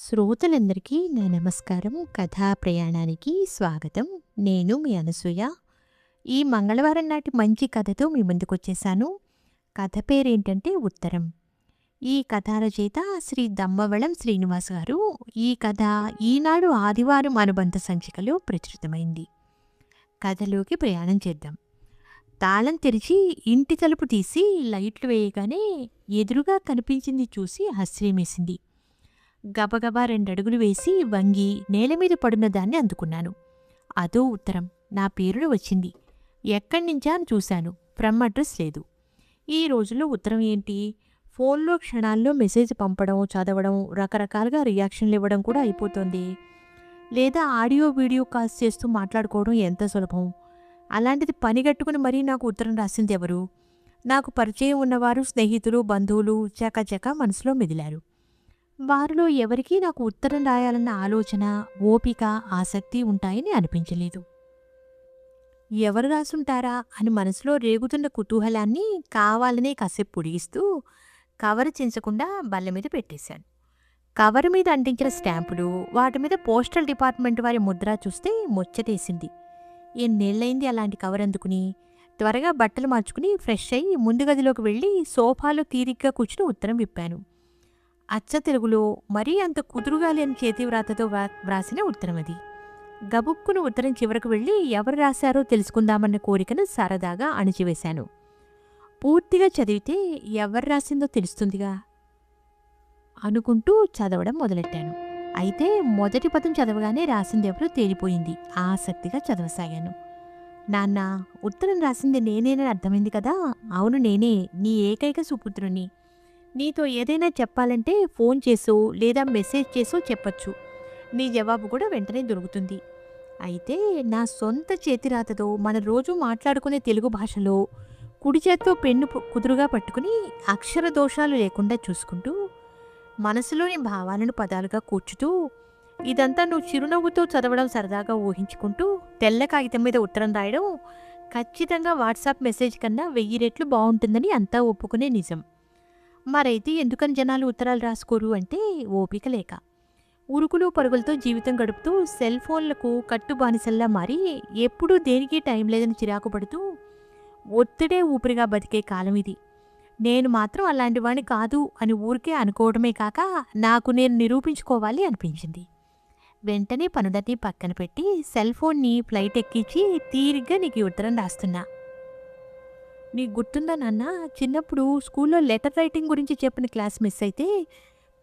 శ్రోతలందరికీ నా నమస్కారం. కథా ప్రయాణానికి స్వాగతం. నేను మీ అనసూయ. ఈ మంగళవారం నాటి మంచి కథతో మీ ముందుకొచ్చేసాను. కథ పేరేంటంటే ఉత్తరం. ఈ కథా రచయిత శ్రీ దమ్మవళం శ్రీనివాస్ గారు. ఈ కథ ఈనాడు ఆదివారం అనుబంధ సంచికలో ప్రచురితమైంది. కథలోకి ప్రయాణం చేద్దాం. తాళం తెరిచి ఇంటి తలుపు తీసి లైట్లు వేయగానే ఎదురుగా కనిపించింది చూసి ఆశ్చర్యమేసింది. గబగబా 2 అడుగులు వేసి వంగి నేల మీద పడున్న దాన్ని అందుకున్నాను. అదో ఉత్తరం. నా పేరులో వచ్చింది. ఎక్కడి నుంచా అని చూశాను. ఫ్రమ్ అడ్రస్ లేదు. ఈ రోజుల్లో ఉత్తరం ఏంటి, ఫోన్లో క్షణాల్లో మెసేజ్ పంపడం, చదవడం, రకరకాలుగా రియాక్షన్లు ఇవ్వడం కూడా అయిపోతుంది. లేదా ఆడియో వీడియో కాల్స్ చేస్తూ మాట్లాడుకోవడం ఎంత సులభం. అలాంటిది పనిగట్టుకుని మరీ నాకు ఉత్తరం రాసింది ఎవరు? నాకు పరిచయం ఉన్నవారు, స్నేహితులు, బంధువులు చకచక మనసులో మెదిలారు. వారిలో ఎవరికీ నాకు ఉత్తరం రాయాలన్న ఆలోచన, ఓపిక, ఆసక్తి ఉంటాయని అనిపించలేదు. ఎవరు రాసుంటారా అని మనసులో రేగుతున్న కుతూహలాన్ని కావాలనే కాసేపు పొడిగిస్తూ కవర్ చించకుండా బల్ల మీద పెట్టేశాను. కవర్ మీద అంటించిన స్టాంపులు, వాటి మీద పోస్టల్ డిపార్ట్మెంట్ వారి ముద్ర చూస్తే ముచ్చటేసింది. ఎన్నేళ్లైంది అలాంటి కవర్ అందుకుని. త్వరగా బట్టలు మార్చుకుని ఫ్రెష్ అయ్యి ముందు గదిలోకి వెళ్ళి సోఫాలో తీరిగ్గా కూర్చుని ఉత్తరం విప్పాను. అచ్చ తెలుగులో మరీ అంత కుదురుగా లేని చేతివ్రాతతో వ్రాసిన ఉత్తరం అది. గబుక్కును ఉత్తరం చివరకు వెళ్ళి ఎవరు రాశారో తెలుసుకుందామన్న కోరికను సరదాగా అణిచివేశాను. పూర్తిగా చదివితే ఎవరు రాసిందో తెలుస్తుందిగా అనుకుంటూ చదవడం మొదలెట్టాను. అయితే మొదటి పదం చదవగానే రాసిందెవరో తేలిపోయింది. ఆసక్తిగా చదవసాగాను. నాన్న, ఉత్తరం రాసింది నేనేనని అర్థమైంది కదా? అవును, నేనే, నీ ఏకైక సుపుత్రుని. నీతో ఏదైనా చెప్పాలంటే ఫోన్ చేసో లేదా మెసేజ్ చేసో చెప్పచ్చు. నీ జవాబు కూడా వెంటనే దొరుకుతుంది. అయితే నా సొంత చేతిరాతతో మన రోజు మాట్లాడుకునే తెలుగు భాషలో కుడి చేత్తో పెన్ను కుదురుగా పట్టుకుని అక్షర దోషాలు లేకుండా చూసుకుంటూ మనసులోని భావాలను పదాలుగా కూర్చుతూ ఇదంతా నువ్వు చిరునవ్వుతో చదవడం సరదాగా ఊహించుకుంటూ తెల్ల కాగితం మీద ఉత్తరం రాయడం ఖచ్చితంగా వాట్సాప్ మెసేజ్ కన్నా 1000 రెట్లు బాగుంటుందని అంతా ఒప్పుకునే నిజం. మరైతే ఎందుకని జనాలు ఉత్తరాలు రాసుకోరు అంటే ఓపిక లేక. ఉరుకులు పరుగులతో జీవితం గడుపుతూ సెల్ ఫోన్లకు కట్టుబానిసల్లా మారి ఎప్పుడూ దేనికి టైం లేదని చిరాకు పడుతూ ఒత్తిడే ఊపిరిగా బతికే కాలం ఇది. నేను మాత్రం అలాంటి వాణ్ణి కాదు అని ఊరికే అనుకోవడమే కాక నాకు నేను నిరూపించుకోవాలి అనిపించింది. వెంటనే పనులన్నీ పక్కన పెట్టి సెల్ ఫోన్ని ఫ్లైట్ ఎక్కించి తీరిగ్గా నీకు ఉత్తరం రాస్తున్నా. నీకు గుర్తుందా నాన్న, చిన్నప్పుడు స్కూల్లో లెటర్ రైటింగ్ గురించి చెప్పిన క్లాస్ మిస్ అయితే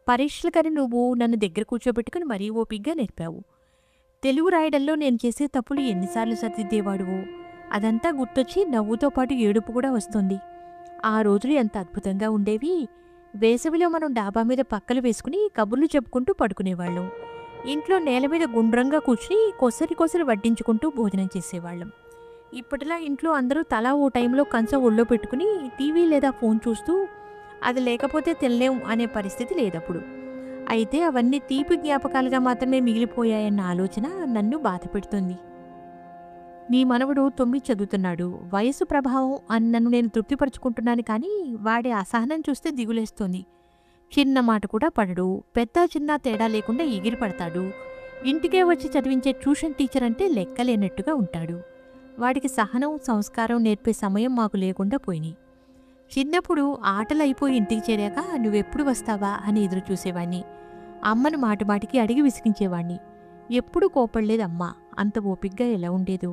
పరీక్షలకని నువ్వు నన్ను దగ్గర కూర్చోబెట్టుకుని మరీ ఓపిగ్గా నేర్పావు. తెలుగు రాయడంలో నేను చేసే తప్పులు ఎన్నిసార్లు సరిదిద్దేవాడువో అదంతా గుర్తొచ్చి నవ్వుతో పాటు ఏడుపు కూడా వస్తుంది. ఆ రోజులు ఎంత అద్భుతంగా ఉండేవి. వేసవిలో మనం డాబా మీద పక్కలు వేసుకుని కబుర్లు చెప్పుకుంటూ పడుకునేవాళ్ళం. ఇంట్లో నేల మీద గుండ్రంగా కూర్చుని కొసరి వడ్డించుకుంటూ భోజనం చేసేవాళ్ళం. ఇప్పటిలా ఇంట్లో అందరూ తలా ఓ టైంలో కంచం ఒళ్ళో పెట్టుకుని టీవీ లేదా ఫోన్ చూస్తూ అది లేకపోతే తినలేం అనే పరిస్థితి లేదప్పుడు. అయితే అవన్నీ తీపి జ్ఞాపకాలుగా మాత్రమే మిగిలిపోయాయన్న ఆలోచన నన్ను బాధ పెడుతుంది. నీ మనవడు 9 చదువుతున్నాడు. వయసు ప్రభావం అని నన్ను నేను తృప్తిపరుచుకుంటున్నాను, కానీ వాడి అసహనం చూస్తే దిగులేస్తోంది. చిన్న మాట కూడా పడడు. పెద్ద చిన్న తేడా లేకుండా ఎగిరి పడతాడు. ఇంటికే వచ్చి చదివించే ట్యూషన్ టీచర్ అంటే లెక్కలేనట్టుగా ఉంటాడు. వాడికి సహనం, సంస్కారం నేర్పే సమయం మాకు లేకుండా పోయినాయి. చిన్నప్పుడు ఆటలు అయిపోయి ఇంటికి చేరాక నువ్వెప్పుడు వస్తావా అని ఎదురు చూసేవాణ్ణి. అమ్మను మాటిమాటికి అడిగి విసిగించేవాణ్ణి. ఎప్పుడూ కోపడలేదమ్మ. అంత ఓపికగా ఎలా ఉండేదో.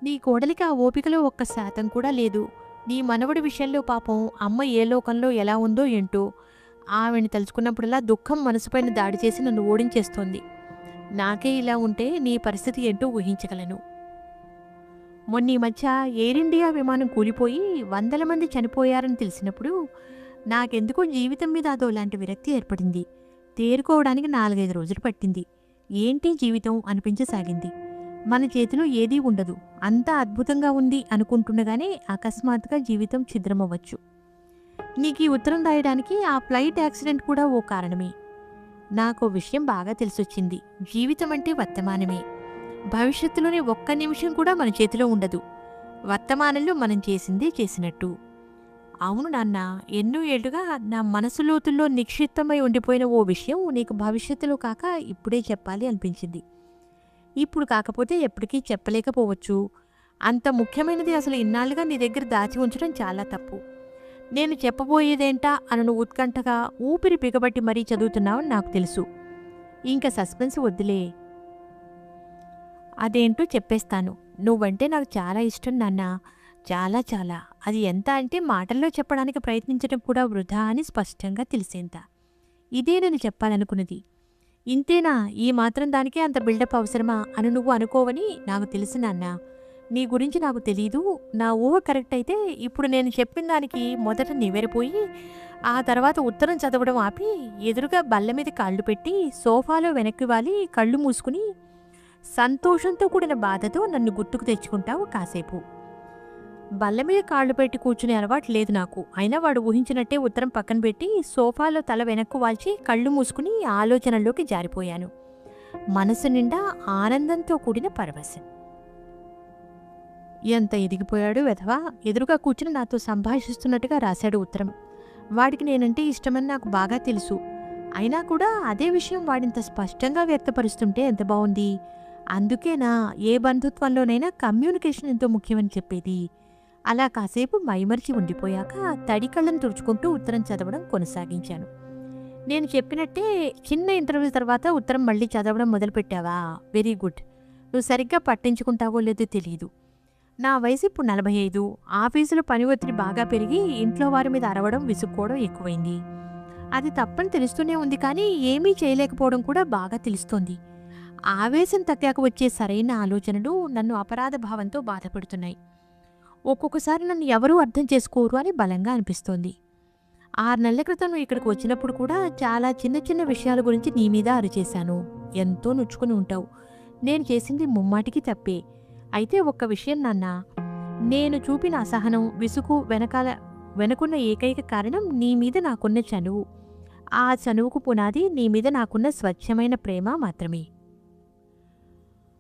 నీ కోడలికి ఆ ఓపికలో 1% కూడా లేదు. నీ మనవడి విషయంలో పాపం అమ్మ ఏ లోకంలో ఎలా ఉందో ఏంటో. ఆవిని తలుచుకున్నప్పుడల్లా దుఃఖం మనసుపైన దాడి చేసి నన్ను ఓడించేస్తోంది. నాకే ఇలా ఉంటే నీ పరిస్థితి ఏంటో ఊహించగలను. మొన్న ఈ మధ్య ఎయిర్ ఇండియా విమానం కూలిపోయి 100 మంది చనిపోయారని తెలిసినప్పుడు నాకెందుకో జీవితం మీద అదోలాంటి విరక్తి ఏర్పడింది. తేరుకోవడానికి 4-5 రోజులు పట్టింది. ఏంటి జీవితం అనిపించసాగింది. మన చేతిలో ఏదీ ఉండదు. అంతా అద్భుతంగా ఉంది అనుకుంటుండగానే అకస్మాత్తుగా జీవితం ఛిద్రమవ్వచ్చు. నీకు ఈ ఉత్తరం రాయడానికి ఆ ఫ్లైట్ యాక్సిడెంట్ కూడా ఓ కారణమే. నాకో విషయం బాగా తెలిసొచ్చింది. జీవితం అంటే వర్తమానమే. భవిష్యత్తులోనే 1 నిమిషం కూడా మన చేతిలో ఉండదు. వర్తమానంలో మనం చేసిందే చేసినట్టు. అవును నాన్న, ఎన్నో ఏళ్లుగా నా మనసు లోతుల్లో నిక్షిప్తమై ఉండిపోయిన ఓ విషయం నీకు భవిష్యత్తులో కాక ఇప్పుడే చెప్పాలి అనిపించింది. ఇప్పుడు కాకపోతే ఎప్పటికీ చెప్పలేకపోవచ్చు. అంత ముఖ్యమైనది అసలు ఇన్నాళ్లుగా నీ దగ్గర దాచి ఉంచడం చాలా తప్పు. నేను చెప్పబోయేదేంటా అని ఉత్కంఠగా ఊపిరి బిగబట్టి మరీ చదువుతున్నావని నాకు తెలుసు. ఇంక సస్పెన్స్ వద్దులే. అదేంటో చెప్పేస్తాను. నువ్వంటే నాకు చాలా ఇష్టం నాన్నా. చాలా చాలా. అది ఎంత అంటే మాటల్లో చెప్పడానికి ప్రయత్నించడం కూడా వృధా అని స్పష్టంగా తెలిసేంత. ఇదే నేను చెప్పాలనుకున్నది. ఇంతేనా? ఈ మాత్రం దానికే అంత బిల్డప్ అవసరమా అని నువ్వు అనుకోవని నాకు తెలుసు నాన్నా. నీ గురించి నాకు తెలీదు. నా ఊహ కరెక్ట్ అయితే ఇప్పుడు నేను చెప్పిన దానికి మొదట నివ్వెరపోయి, ఆ తర్వాత ఉత్తరం చదవడం ఆపి, ఎదురుగా బల్ల మీద కాళ్ళు పెట్టి, సోఫాలో వెనక్కి వాలి కళ్ళు మూసుకుని, సంతోషంతో కూడిన బాధతో నన్ను గుర్తుకు తెచ్చుకుంటావు కాసేపు. బల్ల మీద కాళ్ళు పెట్టి కూర్చునే అలవాటు లేదు నాకు. అయినా వాడు ఊహించినట్టే ఉత్తరం పక్కన పెట్టి సోఫాలో తల వెనక్కు వాల్చి కళ్ళు మూసుకుని ఆలోచనల్లోకి జారిపోయాను. మనసు నిండా ఆనందంతో కూడిన పరవశం. ఎంత ఎదిగిపోయాడు వెధవా! ఎదురుగా కూర్చుని నాతో సంభాషిస్తున్నట్టుగా రాశాడు ఉత్తరం. వాడికి నేనంటే ఇష్టమని నాకు బాగా తెలుసు. అయినా కూడా అదే విషయం వాడింత స్పష్టంగా వ్యక్తపరుస్తుంటే ఎంత బావుంది. అందుకేనా ఏ బంధుత్వంలోనైనా కమ్యూనికేషన్ ఎంతో ముఖ్యమని చెప్పేది. అలా కాసేపు మైమరిచి ఉండిపోయాక తడి కళ్ళను తుడుచుకుంటూ ఉత్తరం చదవడం కొనసాగించాను. నేను చెప్పినట్టే చిన్న ఇంటర్వ్యూ తర్వాత ఉత్తరం మళ్ళీ చదవడం మొదలుపెట్టావా? Very good. నువ్వు సరిగ్గా పట్టించుకుంటావో లేదో తెలీదు. నా వయసు ఇప్పుడు 45. ఆఫీసులో పని ఒత్తిడి బాగా పెరిగి ఇంట్లో వారి మీద అరవడం, విసుక్కోవడం ఎక్కువైంది. అది తప్పని తెలుస్తూనే ఉంది, కానీ ఏమీ చేయలేకపోవడం కూడా బాగా తెలుస్తోంది. ఆవేశం తగ్గాక వచ్చే సరైన ఆలోచనలు నన్ను అపరాధ భావంతో బాధపెడుతున్నాయి. ఒక్కొక్కసారి నన్ను ఎవరూ అర్థం చేసుకోరు అని బలంగా అనిపిస్తోంది. 6 నెలల క్రితం నువ్వు ఇక్కడికి వచ్చినప్పుడు కూడా చాలా చిన్న చిన్న విషయాల గురించి నీ మీద అరిచేశాను. ఎంతో నొచ్చుకుని ఉంటావు. నేను చేసింది ముమ్మాటికి తప్పే. అయితే ఒక్క విషయం నాన్న, నేను చూపిన అసహనం, విసుగు వెనకున్న ఏకైక కారణం నీ మీద నాకున్న చనువు. ఆ చనువుకు పునాది నీ మీద నాకున్న స్వచ్ఛమైన ప్రేమ మాత్రమే.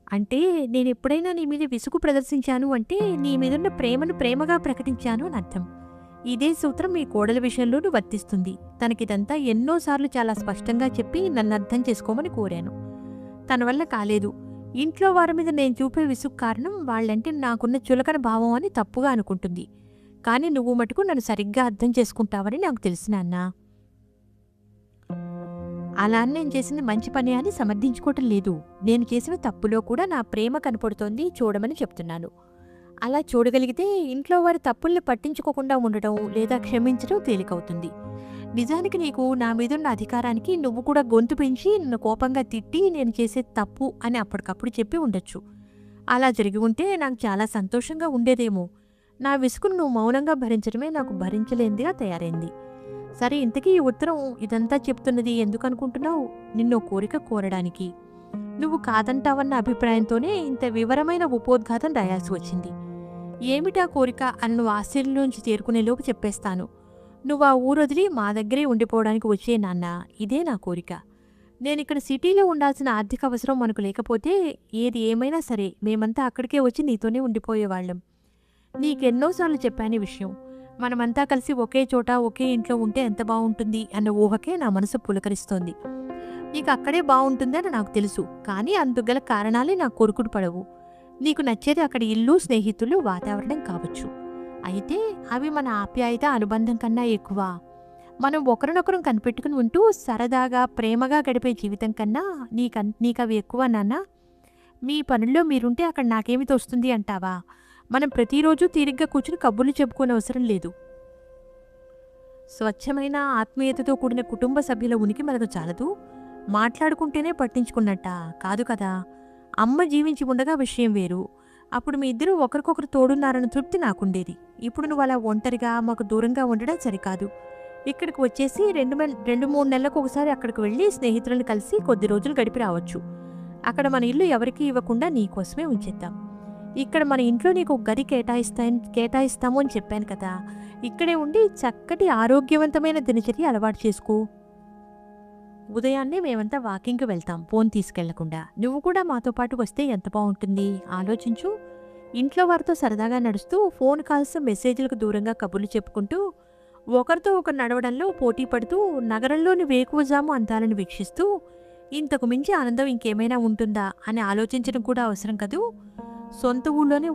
అంటే నేనెప్పుడైనా నీ మీద విసుగు ప్రదర్శించాను అంటే నీ మీదున్న ప్రేమను ప్రేమగా ప్రకటించాను అని అర్థం. ఇదే సూత్రం మీ కోడల విషయంలోనూ వర్తిస్తుంది. తనకిదంతా ఎన్నోసార్లు చాలా స్పష్టంగా చెప్పి నన్ను అర్థం చేసుకోమని కోరాను. తన వల్ల కాలేదు. ఇంట్లో వారి మీద నేను చూపే విసుగు కారణం వాళ్ళంటే నాకున్న చులకన భావం అని తప్పుగా అనుకుంటుంది. కానీ నువ్వు మటుకు నన్ను సరిగ్గా అర్థం చేసుకుంటావని నాకు తెలుసు నాన్నా. అలా అని నేను చేసింది మంచి పని అని సమర్థించుకోవటం లేదు. నేను చేసిన తప్పులో కూడా నా ప్రేమ కనపడుతోంది, చూడమని చెప్తున్నాను. అలా చూడగలిగితే ఇంట్లో వారి తప్పుల్ని పట్టించుకోకుండా ఉండటం లేదా క్షమించడం తేలికవుతుంది. నిజానికి నీకు నా మీదున్న అధికారానికి నువ్వు కూడా గొంతు పెంచి నన్ను కోపంగా తిట్టి నేను చేసే తప్పు అని అప్పటికప్పుడు చెప్పి ఉండొచ్చు. అలా జరిగి ఉంటే నాకు చాలా సంతోషంగా ఉండేదేమో. నా విసుగును నువ్వు మౌనంగా భరించడమే నాకు భరించలేనిదిగా తయారైంది. సరే, ఇంతకీ ఈ ఉత్తరం ఇదంతా చెప్తున్నది ఎందుకనుకుంటున్నావు? నిన్నో కోరిక కోరడానికి. నువ్వు కాదంటావన్న అభిప్రాయంతోనే ఇంత వివరమైన ఉపోద్ఘాతం రాయాల్సి వచ్చింది. ఏమిటా కోరిక అని నువ్వు ఆశ్చర్యంలోంచి తేరుకునేలోపు చెప్పేస్తాను. నువ్వు ఆ ఊరొదిలి మా దగ్గరే ఉండిపోవడానికి వచ్చే నాన్న, ఇదే నా కోరిక. నేనిక్కడ సిటీలో ఉండాల్సిన ఆర్థిక అవసరం మనకు లేకపోతే ఏది ఏమైనా సరే మేమంతా అక్కడికే వచ్చి నీతోనే ఉండిపోయేవాళ్ళం. నీకెన్నోసార్లు చెప్పాను ఈ విషయం. మనమంతా కలిసి ఒకే చోట ఒకే ఇంట్లో ఉంటే ఎంత బాగుంటుంది అన్న ఊహకే నా మనసు పులకరిస్తోంది. నీకు అక్కడే బాగుంటుందని నాకు తెలుసు, కానీ అందుగల కారణాలే నాకు కొరుకుడు పడవు. నీకు నచ్చేది అక్కడ ఇల్లు, స్నేహితులు, వాతావరణం కావచ్చు. అయితే అవి మన ఆప్యాయత, అనుబంధం కన్నా ఎక్కువ. మనం ఒకరినొకరం కనిపెట్టుకుని ఉంటూ సరదాగా ప్రేమగా గడిపే జీవితం కన్నా నీకవి ఎక్కువ నాన్న. మీ పనుల్లో మీరుంటే అక్కడ నాకేమి తోస్తుంది అంటావా? మనం ప్రతిరోజు తీరిగ్గా కూర్చుని కబుర్లు చెప్పుకోని అవసరం లేదు. స్వచ్ఛమైన ఆత్మీయతతో కూడిన కుటుంబ సభ్యుల ఉనికి మనకు చాలదు. మాట్లాడుకుంటేనే పట్టించుకున్నట్ట కాదు కదా. అమ్మ జీవించి ఉండగా విషయం వేరు. అప్పుడు మీ ఇద్దరూ ఒకరికొకరు తోడున్నారన్న తృప్తి నాకుండేది. ఇప్పుడు నువ్వు అలా ఒంటరిగా మాకు దూరంగా ఉండడం సరికాదు. ఇక్కడికి వచ్చేసి 2-3 నెలలకు ఒకసారి అక్కడికి వెళ్ళి స్నేహితులను కలిసి కొద్ది రోజులు గడిపి రావచ్చు. అక్కడ మన ఇల్లు ఎవరికీ ఇవ్వకుండా నీకోసమే ఉంచేద్దాం. ఇక్కడ మన ఇంట్లో నీకు గది కేటాయిస్తాము అని చెప్పాను కదా. ఇక్కడే ఉండి చక్కటి ఆరోగ్యవంతమైన దినచర్య అలవాటు చేసుకో. ఉదయాన్నే మేమంతా వాకింగ్కి వెళ్తాం, ఫోన్ తీసుకెళ్లకుండా. నువ్వు కూడా మాతో పాటు వస్తే ఎంత బాగుంటుంది ఆలోచించు. ఇంట్లో వారితో సరదాగా నడుస్తూ ఫోన్ కాల్స్, మెసేజ్లకు దూరంగా కబుర్లు చెప్పుకుంటూ ఒకరితో ఒకరు నడవడంలో పోటీ పడుతూ నగరంలోని వేకువజాము అందాలను వీక్షిస్తూ ఇంతకు మించి ఆనందం ఇంకేమైనా ఉంటుందా అని ఆలోచించడం కూడా అవసరం కదూ. సొంత ఊళ్ళోనే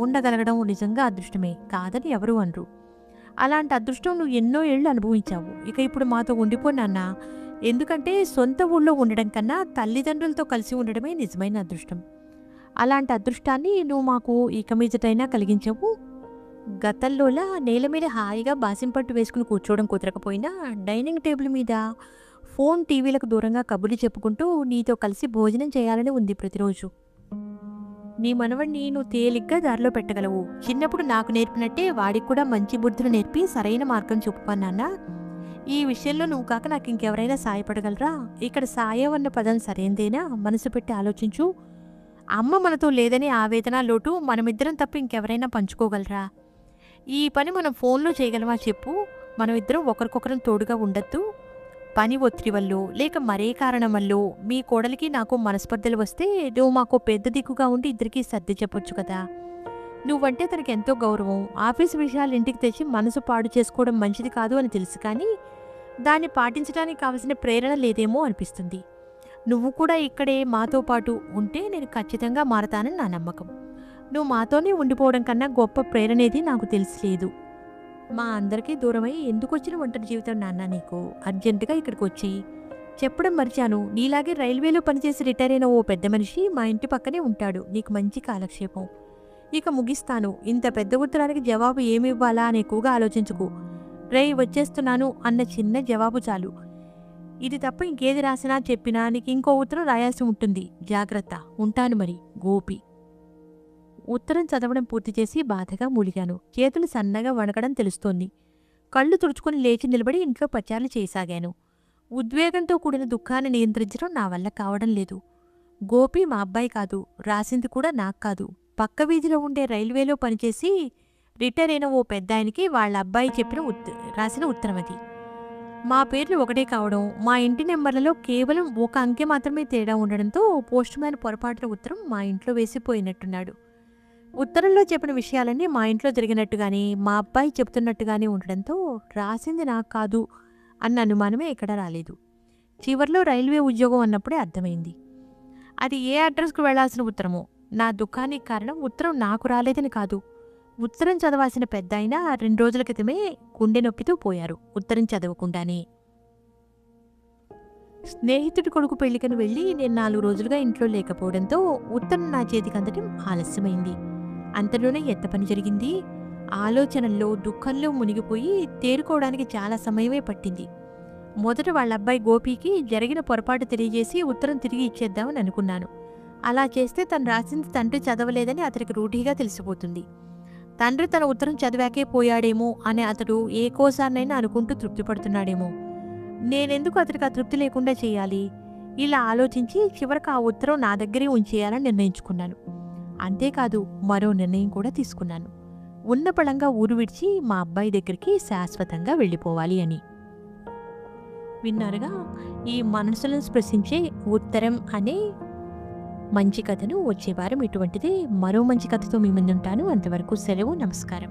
ఉండగలగడం నిజంగా అదృష్టమే కాదని ఎవరూ అనరు. అలాంటి అదృష్టం నువ్వు ఎన్నో ఏళ్ళు అనుభవించావు. ఇక ఇప్పుడు మాతో ఉండిపో నాన్న. ఎందుకంటే సొంత ఊళ్ళో ఉండడం కన్నా తల్లిదండ్రులతో కలిసి ఉండడమే నిజమైన అదృష్టం. అలాంటి అదృష్టాన్ని నువ్వు మాకు ఇక మీదటైనా కలిగించవు. గతంలోలా నేల మీద హాయిగా బాసింపట్టు వేసుకుని కూర్చోవడం కుదరకపోయినా డైనింగ్ టేబుల్ మీద ఫోన్, టీవీలకు దూరంగా కబుర్లు చెప్పుకుంటూ నీతో కలిసి భోజనం చేయాలని ఉంది ప్రతిరోజు. నీ మనవడిని నువ్వు తేలిగ్గా దారిలో పెట్టగలవు. చిన్నప్పుడు నాకు నేర్పినట్టే వాడికి కూడా మంచి బుద్ధులు నేర్పి సరైన మార్గం చూపుకున్నానా. ఈ విషయంలో నువ్వు కాక నాకు ఇంకెవరైనా సాయపడగలరా? ఇక్కడ సాయం అన్న పదం సరైనదేనా? మనసు పెట్టి ఆలోచించు. అమ్మ మనతో లేదని ఆవేదన, లోటు మనమిద్దరం తప్ప ఇంకెవరైనా పంచుకోగలరా? ఈ పని మనం ఫోన్లో చేయగలమా చెప్పు? మనమిద్దరం ఒకరికొకరం తోడుగా ఉండొద్దు. పని ఒత్తిడి వల్లో లేక మరే కారణం వల్లో మీ కోడలికి నాకు మనస్పర్ధలు వస్తే నువ్వు మాకు పెద్ద దిక్కుగా ఉండి ఇద్దరికీ సర్ది చెప్పొచ్చు కదా. నువ్వంటే తనకి ఎంతో గౌరవం. ఆఫీసు విషయాలు ఇంటికి తెచ్చి మనసు పాడు చేసుకోవడం మంచిది కాదు అని తెలుసు, కానీ దాన్ని పాటించడానికి కావలసిన ప్రేరణ లేదేమో అనిపిస్తుంది. నువ్వు కూడా ఇక్కడే మాతో పాటు ఉంటే నేను ఖచ్చితంగా మారతానని నా నమ్మకం. నువ్వు మాతోనే ఉండిపోవడం కన్నా గొప్ప ప్రేరణేది నాకు తెలియలేదు. మా అందరికీ దూరమై ఎందుకు వచ్చిన ఒంటరి జీవితం నాన్న నీకు? అర్జెంటుగా ఇక్కడికి వచ్చి చెప్పడం మర్చాను. నీలాగే రైల్వేలో పనిచేసి రిటైర్ అయిన ఓ పెద్ద మనిషి మా ఇంటి పక్కనే ఉంటాడు. నీకు మంచి కాలక్షేపం. ఇక ముగిస్తాను. ఇంత పెద్ద ఉత్తరానికి జవాబు ఏమి ఇవ్వాలా అని ఎక్కువగా ఆలోచించుకు. రేయ్ వచ్చేస్తున్నాను అన్న చిన్న జవాబు చాలు. ఇది తప్ప ఇంకేది రాసినా చెప్పినా నీకు ఇంకో ఉత్తరం రాయాల్సి ఉంటుంది. జాగ్రత్త. ఉంటాను మరి. గోపి. ఉత్తరం చదవడం పూర్తి చేసి బాధగా మూలిగాను. చేతులు సన్నగా వణకడం తెలుస్తోంది. కళ్ళు తుడుచుకుని లేచి నిలబడి ఇంట్లో పచారులు చేయసాగాను. ఉద్వేగంతో కూడిన దుఃఖాన్ని నియంత్రించడం నా వల్ల కావడం లేదు. గోపి మా అబ్బాయి కాదు. రాసింది కూడా నాకు కాదు. పక్క వీధిలో ఉండే రైల్వేలో పనిచేసి రిటైర్ అయిన ఓ పెద్దాయనికి వాళ్ళ అబ్బాయి రాసిన ఉత్తరం అది. మా పేర్లు ఒకటే కావడం, మా ఇంటి నెంబర్లలో కేవలం ఒక అంకె మాత్రమే తేడా ఉండడంతో పోస్ట్ మ్యాన్ పొరపాటున ఉత్తరం మా ఇంట్లో వేసిపోయినట్టున్నాడు. ఉత్తరంలో చెప్పిన విషయాలన్నీ మా ఇంట్లో జరిగినట్టుగానే మా అబ్బాయి చెబుతున్నట్టుగానే ఉండడంతో రాసింది నాకు కాదు అన్న అనుమానమే ఎక్కడా రాలేదు. చివర్లో రైల్వే ఉద్యోగం అన్నప్పుడే అర్థమైంది. అది ఏ అడ్రస్కు వెళ్లాల్సిన ఉత్తరమో. నా దుఃఖానికి కారణం ఉత్తరం నాకు రాలేదని కాదు. ఉత్తరం చదవాల్సిన పెద్ద అయినా 2 రోజుల క్రితమే గుండె నొప్పితో పోయారు ఉత్తరం చదవకుండానే. స్నేహితుడి కొడుకు పెళ్లికని వెళ్ళి నేను 4 రోజులుగా ఇంట్లో లేకపోవడంతో ఉత్తరం నా చేతికి అందడం ఆలస్యమైంది. అంతలోనే ఎంత పని జరిగింది. ఆలోచనల్లో దుఃఖంలో మునిగిపోయి తేరుకోవడానికి చాలా సమయమే పట్టింది. మొదట వాళ్ళ అబ్బాయి గోపికి జరిగిన పొరపాటు తెలియజేసి ఉత్తరం తిరిగి ఇచ్చేద్దామని అనుకున్నాను. అలా చేస్తే తను రాసింది తండ్రి చదవలేదని అతనికి రూఢీగా తెలిసిపోతుంది. తండ్రి తన ఉత్తరం చదివాకే పోయాడేమో అని అతడు ఏ కోసాన్నైనా అనుకుంటూ తృప్తి పడుతున్నాడేమో. నేనెందుకు అతనికి ఆ తృప్తి లేకుండా చేయాలి? ఇలా ఆలోచించి చివరికి ఆ ఉత్తరం నా దగ్గరే ఉంచేయాలని నిర్ణయించుకున్నాను. అంతేకాదు మరో నిర్ణయం కూడా తీసుకున్నాను. ఉన్న పళంగా ఊరు విడిచి మా అబ్బాయి దగ్గరికి శాశ్వతంగా వెళ్ళిపోవాలి అని. విన్నారుగా ఈ మనసులను స్పృశించే ఉత్తరం అనే మంచి కథను. వచ్చే వారం ఇటువంటిదే మరో మంచి కథతో మీ ముందుంటాను. అంతవరకు సెలవు. నమస్కారం.